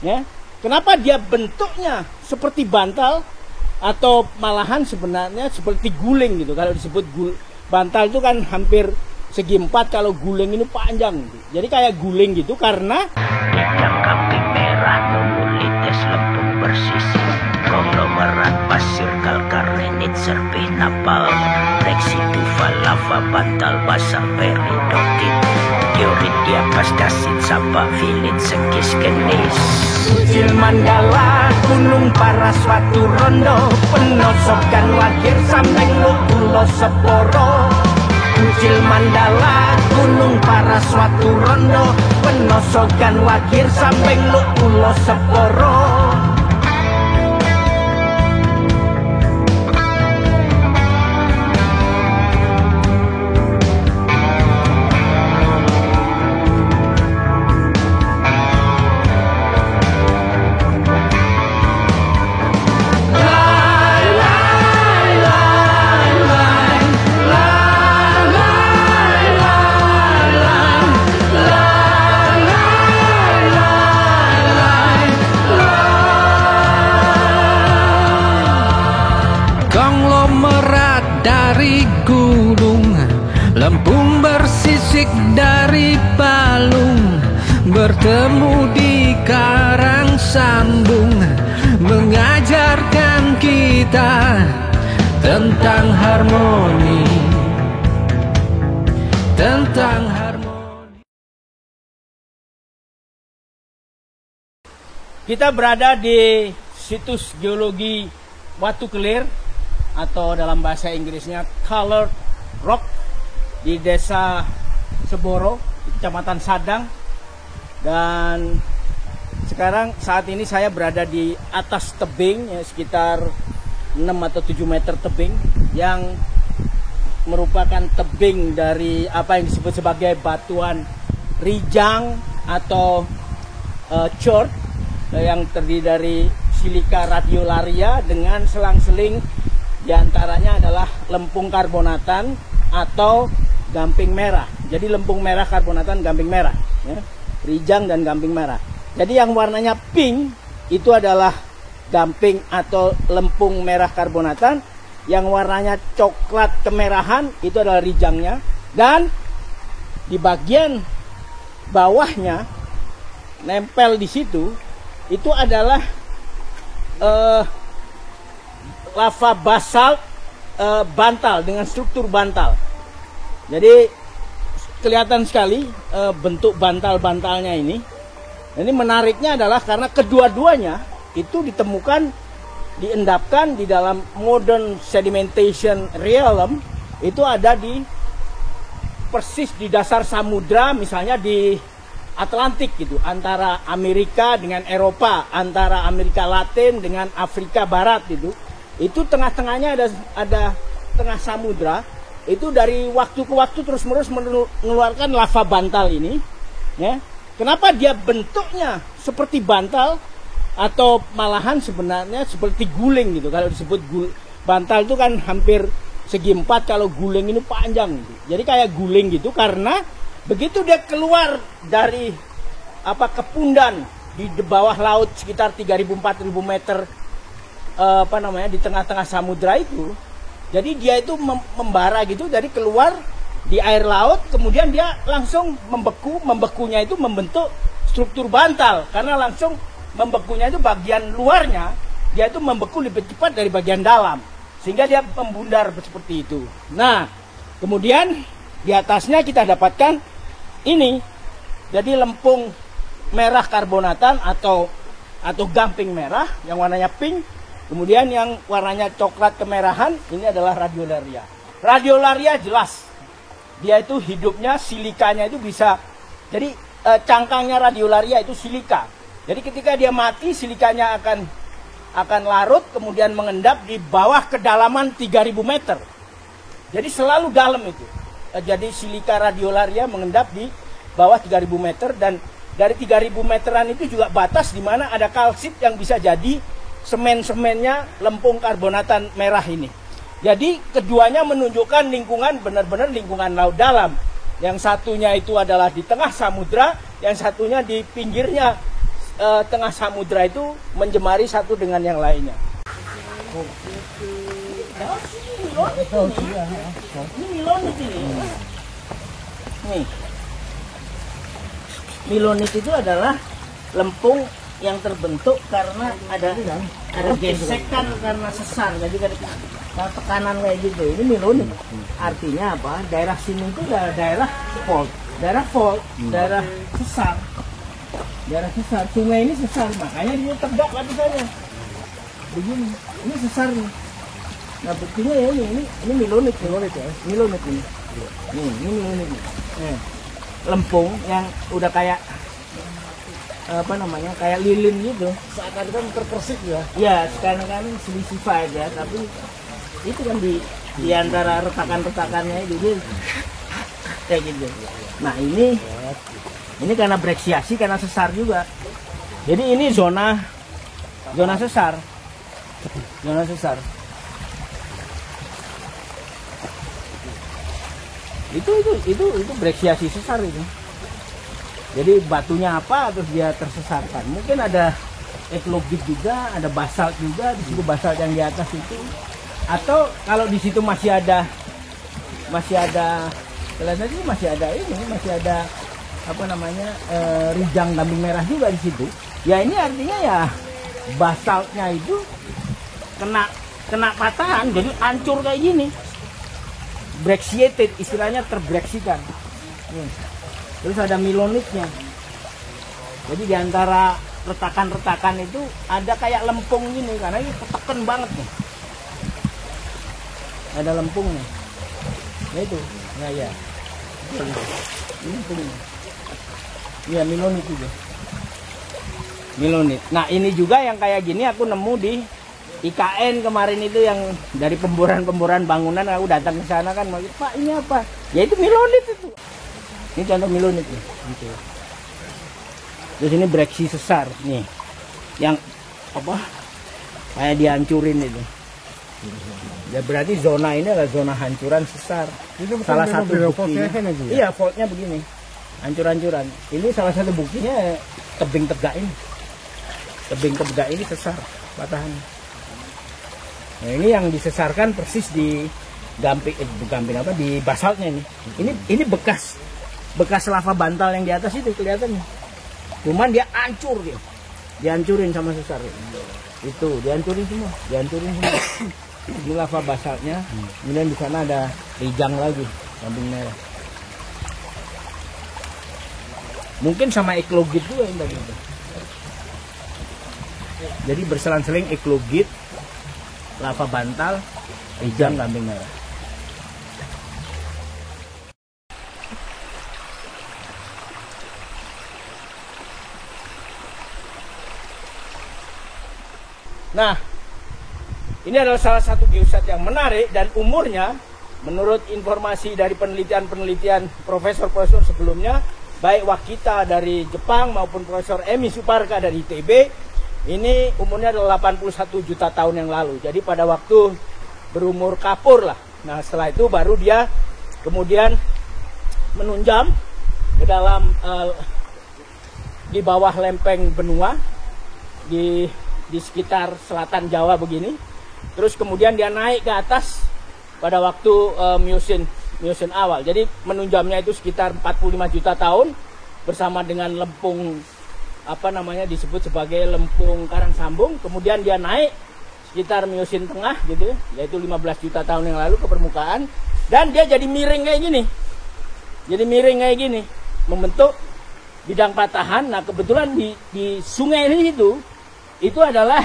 Ya, kenapa dia bentuknya seperti bantal atau malahan sebenarnya seperti guling gitu. Kalau disebut bantal itu kan hampir segi 4, kalau guling ini panjang gitu. Jadi kayak guling gitu karena Yang kambing merah nulites lempung bersisi konglomerat pasir kalkarenit serpih napal reksidu lava bantal basal peridotit diorit dia pasdasit sapa filit sekis genis Ucil Mandala Gunung Paraswatu Rondo Penosokan Wagir Sampeng Lukulo Seporo Ucil Mandala Gunung Paraswatu Rondo Penosokan Wagir Sampeng Lukulo Seporo. Konglomerat dari gunung, lempung bersisik dari palung, bertemu di karang sambung, mengajarkan kita tentang harmoni, tentang harmoni. Kita berada di situs geologi Watu Kelir atau dalam bahasa Inggrisnya Colored Rock di Desa Seboro, di Kecamatan Sadang. Dan sekarang saat ini saya berada di atas tebing ya, sekitar 6 atau 7 meter tebing yang merupakan tebing dari apa yang disebut sebagai batuan rijang atau chert yang terdiri dari silika radiolaria dengan selang-seling. Di antaranya adalah lempung karbonatan atau gamping merah. Jadi lempung merah karbonatan, gamping merah, ya. Rijang dan gamping merah. Jadi yang warnanya pink itu adalah gamping atau lempung merah karbonatan. Yang warnanya coklat kemerahan itu adalah rijangnya. Dan di bagian bawahnya nempel di situ itu adalah lava basalt bantal dengan struktur bantal. Jadi kelihatan sekali bentuk bantal-bantalnya ini. Ini menariknya adalah karena kedua-duanya itu ditemukan, diendapkan di dalam modern sedimentation realm. Itu ada di persis di dasar samudra, misalnya di Atlantik gitu, antara Amerika dengan Eropa, antara Amerika Latin dengan Afrika Barat gitu. Itu tengah-tengahnya ada tengah samudra. Itu dari waktu ke waktu terus-menerus mengeluarkan lava bantal ini, ya. Kenapa dia bentuknya seperti bantal atau malahan sebenarnya seperti guling gitu. Kalau disebut bantal itu kan hampir segi 4, kalau guling ini panjang gitu. Jadi kayak guling gitu karena begitu dia keluar dari kepundan di bawah laut sekitar 3.000-4.000 meter di tengah-tengah samudra itu, jadi dia itu membara gitu, dari keluar di air laut, kemudian dia langsung membekunya itu membentuk struktur bantal, karena langsung membekunya itu bagian luarnya dia itu membeku lebih cepat dari bagian dalam, sehingga dia membundar seperti itu. Nah, kemudian di atasnya kita dapatkan ini, jadi lempung merah karbonatan atau gamping merah yang warnanya pink. Kemudian yang warnanya coklat kemerahan ini adalah radiolaria. Radiolaria jelas dia itu hidupnya silikanya itu bisa, jadi cangkangnya radiolaria itu silika. Jadi ketika dia mati silikanya akan larut kemudian mengendap di bawah kedalaman 3.000 meter. Jadi selalu dalam itu. Jadi silika radiolaria mengendap di bawah 3.000 meter, dan dari 3.000 meteran itu juga batas di mana ada kalsit yang bisa jadi semen-semennya lempung karbonatan merah ini. Jadi keduanya menunjukkan lingkungan, benar-benar lingkungan laut dalam. Yang satunya itu adalah di tengah samudra, yang satunya di pinggirnya tengah samudra itu menjemari satu dengan yang lainnya. Ini milonit ini. Nih. Milonit itu adalah lempung yang terbentuk karena ada gesekan karena sesar, jadi karena tekanan kayak gitu. Ini milonit. Artinya apa? Daerah sini itu daerah fault, daerah sesar. Daerah sesar, sungai ini sesar, makanya dia tegak lapisannya. Begini, ini sesar nih. Nah buktinya ya ini milonit ya, milonit ini. Nih, ini milonit nih. Lempung yang udah kayak apa namanya, kayak lilin gitu. Saat tadi kan terpersik ya. Ya sekarang kan silicified ya, tapi itu kan di antara retakan-retakannya itu dia kayak gitu. Nah ini karena breksiasi, karena sesar juga. Jadi ini zona sesar, zona sesar. Itu breksiasi sesar itu. Jadi batunya apa terus dia tersesarkan. Mungkin ada eklogit juga, ada basalt juga, di situ basalt yang di atas itu. Atau kalau di situ masih ada kelihatannya masih ada apa namanya, rijang kambing merah juga di situ. Ya ini artinya ya basaltnya itu kena patahan, jadi hancur kayak gini. Brexiated, istilahnya terbreksikan. Terus ada milonitnya. Jadi di antara retakan-retakan itu ada kayak lempung gini karena ini ketekan banget nih. Ada lempungnya. Nah itu, ya. Ini lempungnya. Iya, milonit juga. Milonit. Nah ini juga yang kayak gini aku nemu di IKN kemarin itu, yang dari pemboran bangunan. Aku datang ke sana kan, Pak ini apa? Ya itu milonit itu. Ini contoh milonit nih. Gitu. Terus ini breksi sesar nih, yang apa? Kayak dihancurin itu. Ya berarti zona ini adalah zona hancuran sesar. Itu salah satu buktinya. Iya, faultnya begini. Hancur-hancuran. Ini salah satu buktinya tebing tegak ini. Tebing tegak ini sesar patahan. Nah, ini yang disesarkan persis di di basaltnya ini. Ini bekas lava bantal yang di atas itu kelihatannya. Cuman dia hancur dia. Dihancurin sama sesar. Itu dihancurin semua. Ini lava basaltnya. Kemudian di sana ada rijang lagi, kambing merah. Mungkin sama eklogit juga yang tadi. Jadi berselang-seling eklogit, lava bantal, rijang, kambing merah. Nah, ini adalah salah satu geosat yang menarik, dan umurnya menurut informasi dari penelitian profesor-profesor sebelumnya, baik Wakita dari Jepang maupun Profesor Emi Suparka dari ITB, ini umurnya adalah 81 juta tahun yang lalu. Jadi pada waktu berumur kapur lah. Nah setelah itu baru dia kemudian menunjam ke dalam di bawah lempeng benua di sekitar selatan Jawa begini. Terus kemudian dia naik ke atas pada waktu Miocene awal. Jadi menunjamnya itu sekitar 45 juta tahun bersama dengan lempung apa namanya disebut sebagai lempung karang sambung. Kemudian dia naik sekitar Miocene tengah gitu, yaitu 15 juta tahun yang lalu ke permukaan, dan dia jadi miring kayak gini. Jadi miring kayak gini, membentuk bidang patahan. Nah, kebetulan di sungai ini itu adalah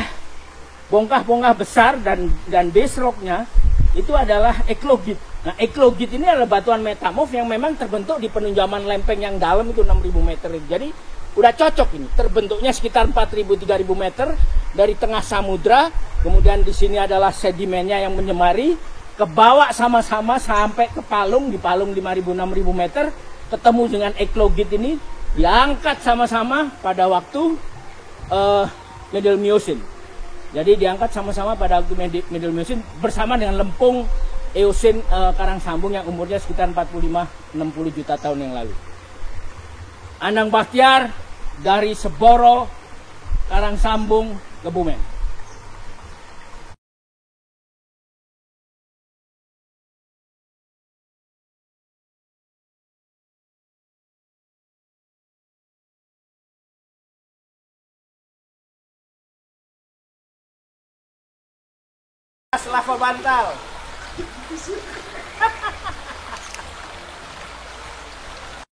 bongkah-bongkah besar dan base rocknya itu adalah eklogit. Nah, eklogit ini adalah batuan metamorf yang memang terbentuk di penunjaman lempeng yang dalam itu 6.000 meter. Jadi udah cocok ini. Terbentuknya sekitar 4.000-3.000 meter dari tengah samudra. Kemudian di sini adalah sedimennya yang menyemari, kebawa sama-sama sampai ke palung, di palung 5.000-6.000 meter, ketemu dengan eklogit ini, diangkat sama-sama pada waktu Middle Miocene. Jadi diangkat sama-sama pada waktu Middle Miocene bersama dengan lempung Eocene karang sambung yang umurnya sekitar 45-60 juta tahun yang lalu. Anang Bachtiar dari Seboro Karangsambung, Kebumen. Lava Bantal.